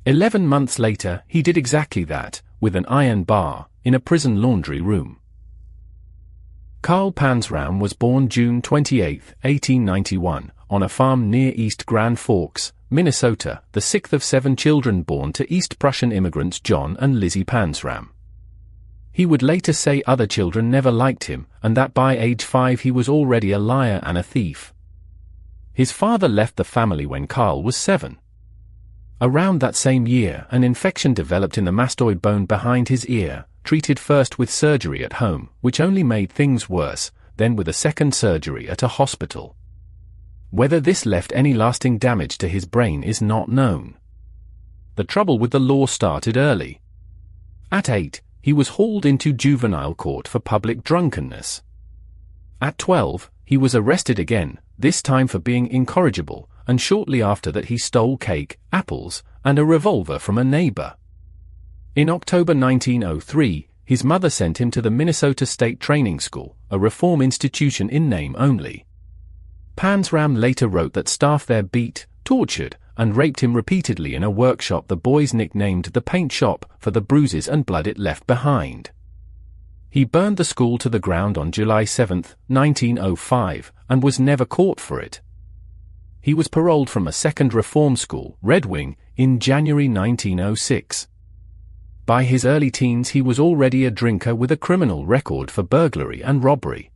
11 months later, he did exactly that, with an iron bar, in a prison laundry room. Carl Panzram was born June 28, 1891, on a farm near East Grand Forks, Minnesota, the sixth of 7 children born to East Prussian immigrants John and Lizzie Panzram. He would later say other children never liked him, and that by age 5 he was already a liar and a thief. His father left the family when Carl was 7. Around that same year, an infection developed in the mastoid bone behind his ear, treated first with surgery at home, which only made things worse, then with a second surgery at a hospital. Whether this left any lasting damage to his brain is not known. The trouble with the law started early. At 8, he was hauled into juvenile court for public drunkenness. At 12, he was arrested again, this time for being incorrigible, and shortly after that he stole cake, apples, and a revolver from a neighbor. In October 1903, his mother sent him to the Minnesota State Training School, a reform institution in name only. Panzram later wrote that staff there beat, tortured, and raped him repeatedly in a workshop the boys nicknamed the paint shop for the bruises and blood it left behind. He burned the school to the ground on July 7, 1905, and was never caught for it. He was paroled from a second reform school, Red Wing, in January 1906. By his early teens he was already a drinker with a criminal record for burglary and robbery.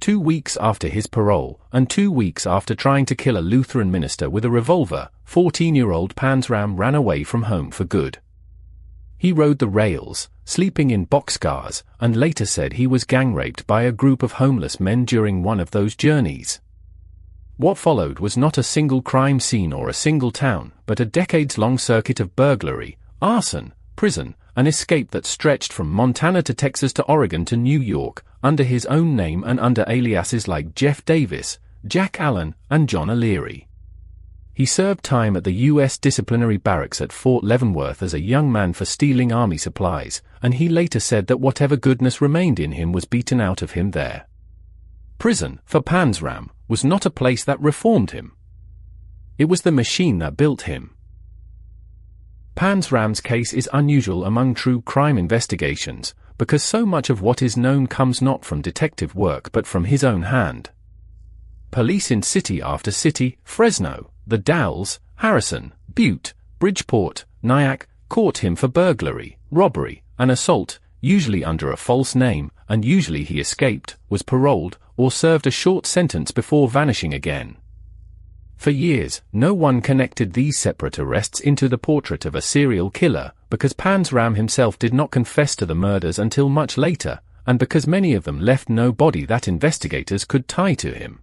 2 weeks after his parole, and 2 weeks after trying to kill a Lutheran minister with a revolver, 14-year-old Panzram ran away from home for good. He rode the rails, sleeping in boxcars, and later said he was gang-raped by a group of homeless men during one of those journeys. What followed was not a single crime scene or a single town, but a decades-long circuit of burglary, arson, prison, an escape that stretched from Montana to Texas to Oregon to New York, under his own name and under aliases like Jeff Davis, Jack Allen, and John O'Leary. He served time at the U.S. disciplinary barracks at Fort Leavenworth as a young man for stealing army supplies, and he later said that whatever goodness remained in him was beaten out of him there. Prison, for Panzram, was not a place that reformed him. It was the machine that built him. Panzram's case is unusual among true crime investigations, because so much of what is known comes not from detective work but from his own hand. Police in city after city, Fresno, the Dalles, Harrison, Butte, Bridgeport, Nyack, caught him for burglary, robbery, and assault, usually under a false name, and usually he escaped, was paroled, or served a short sentence before vanishing again. For years, no one connected these separate arrests into the portrait of a serial killer, because Panzram himself did not confess to the murders until much later, and because many of them left no body that investigators could tie to him.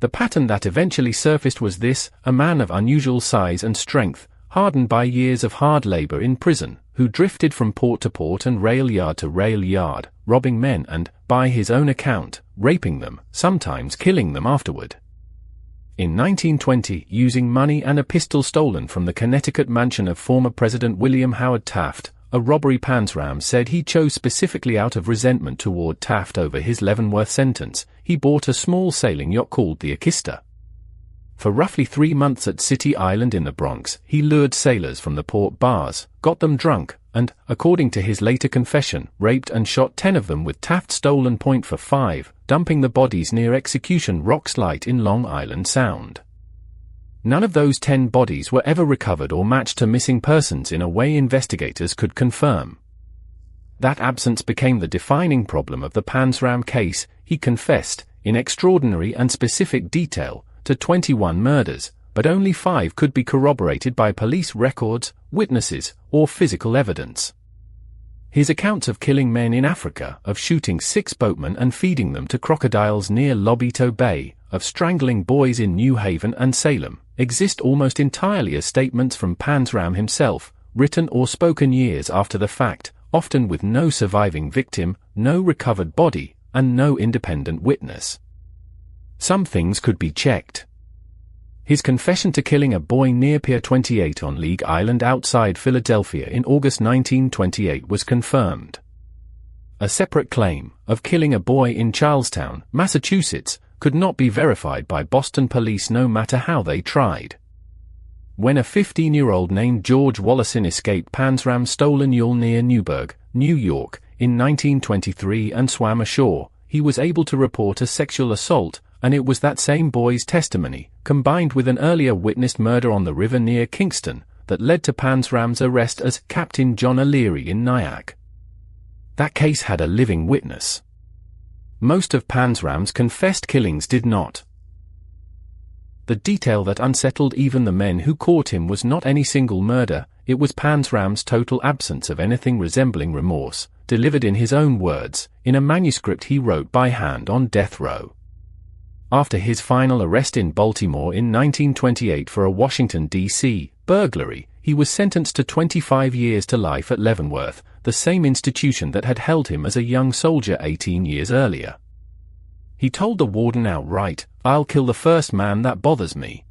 The pattern that eventually surfaced was this: a man of unusual size and strength, hardened by years of hard labor in prison, who drifted from port to port and rail yard to rail yard, robbing men and, by his own account, raping them, sometimes killing them afterward. In 1920, using money and a pistol stolen from the Connecticut mansion of former President William Howard Taft, a robbery Panzram said he chose specifically out of resentment toward Taft over his Leavenworth sentence, he bought a small sailing yacht called the Akista. For roughly 3 months at City Island in the Bronx, he lured sailors from the port bars, got them drunk, and, according to his later confession, raped and shot 10 of them with Taft's stolen .45, dumping the bodies near Execution Rocks Light in Long Island Sound. None of those 10 bodies were ever recovered or matched to missing persons in a way investigators could confirm. That absence became the defining problem of the Panzram case. He confessed, in extraordinary and specific detail, to 21 murders, but only 5 could be corroborated by police records, witnesses, or physical evidence. His accounts of killing men in Africa, of shooting 6 boatmen and feeding them to crocodiles near Lobito Bay, of strangling boys in New Haven and Salem, exist almost entirely as statements from Panzram himself, written or spoken years after the fact, often with no surviving victim, no recovered body, and no independent witness. Some things could be checked. His confession to killing a boy near Pier 28 on League Island outside Philadelphia in August 1928 was confirmed. A separate claim, of killing a boy in Charlestown, Massachusetts, could not be verified by Boston police no matter how they tried. When a 15-year-old named George Wallacin escaped Panzram's stolen mule near Newburgh, New York, in 1923 and swam ashore, he was able to report a sexual assault, and it was that same boy's testimony, combined with an earlier witnessed murder on the river near Kingston, that led to Panzram's arrest as Captain John O'Leary in Nyack. That case had a living witness. Most of Panzram's confessed killings did not. The detail that unsettled even the men who caught him was not any single murder, it was Panzram's total absence of anything resembling remorse, delivered in his own words, in a manuscript he wrote by hand on death row. After his final arrest in Baltimore in 1928 for a Washington, D.C., burglary, he was sentenced to 25 years to life at Leavenworth, the same institution that had held him as a young soldier 18 years earlier. He told the warden outright, "I'll kill the first man that bothers me."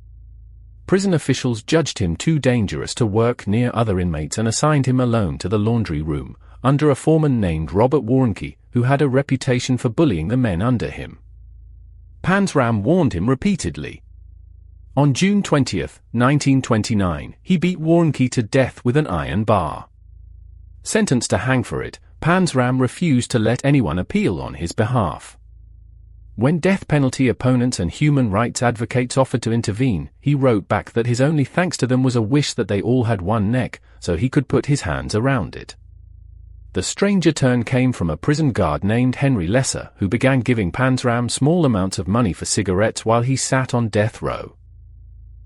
Prison officials judged him too dangerous to work near other inmates and assigned him alone to the laundry room, under a foreman named Robert Warnke, who had a reputation for bullying the men under him. Panzram warned him repeatedly. On June 20, 1929, he beat Warnke to death with an iron bar. Sentenced to hang for it, Panzram refused to let anyone appeal on his behalf. When death penalty opponents and human rights advocates offered to intervene, he wrote back that his only thanks to them was a wish that they all had one neck, so he could put his hands around it. The stranger turn came from a prison guard named Henry Lesser, who began giving Panzram small amounts of money for cigarettes while he sat on death row.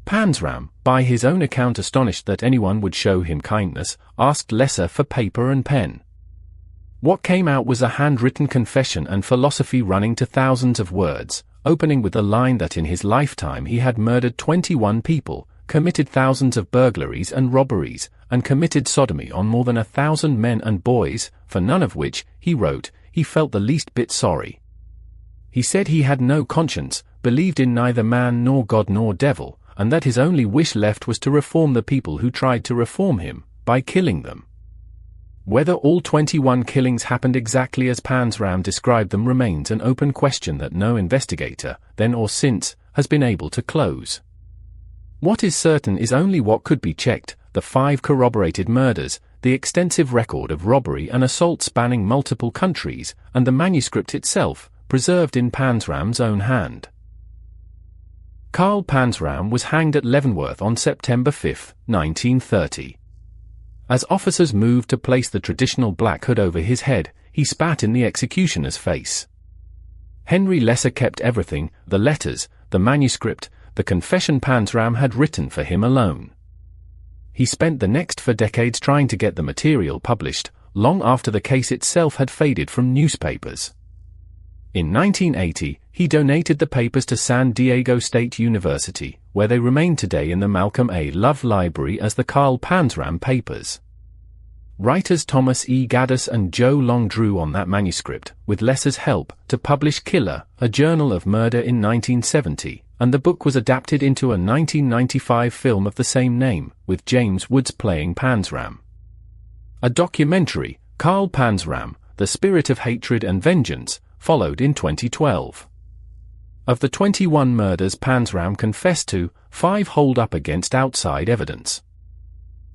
Panzram, by his own account astonished that anyone would show him kindness, asked Lesser for paper and pen. What came out was a handwritten confession and philosophy running to thousands of words, opening with the line that in his lifetime he had murdered 21 people, committed thousands of burglaries and robberies, and committed sodomy on more than 1,000 men and boys, for none of which, he wrote, he felt the least bit sorry. He said he had no conscience, believed in neither man nor God nor devil, and that his only wish left was to reform the people who tried to reform him, by killing them. Whether all 21 killings happened exactly as Panzram described them remains an open question that no investigator, then or since, has been able to close. What is certain is only what could be checked: the 5 corroborated murders, the extensive record of robbery and assault spanning multiple countries, and the manuscript itself, preserved in Panzram's own hand. Karl Panzram was hanged at Leavenworth on September 5, 1930. As officers moved to place the traditional black hood over his head, he spat in the executioner's face. Henry Lesser kept everything: the letters, the manuscript, the confession Panzram had written for him alone. He spent the next 4 decades trying to get the material published, long after the case itself had faded from newspapers. In 1980, he donated the papers to San Diego State University, where they remain today in the Malcolm A. Love Library as the Karl Panzram Papers. Writers Thomas E. Gaddis and Joe Long drew on that manuscript, with Lesser's help, to publish Killer, a journal of murder in 1970, and the book was adapted into a 1995 film of the same name, with James Woods playing Panzram. A documentary, Karl Panzram, The Spirit of Hatred and Vengeance, followed in 2012. Of the 21 murders Panzram confessed to, 5 hold up against outside evidence.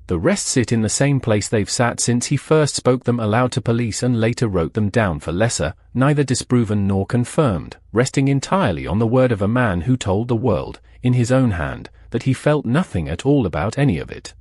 The rest sit in the same place they've sat since he first spoke them aloud to police and later wrote them down for Lesser, neither disproven nor confirmed, resting entirely on the word of a man who told the world, in his own hand, that he felt nothing at all about any of it.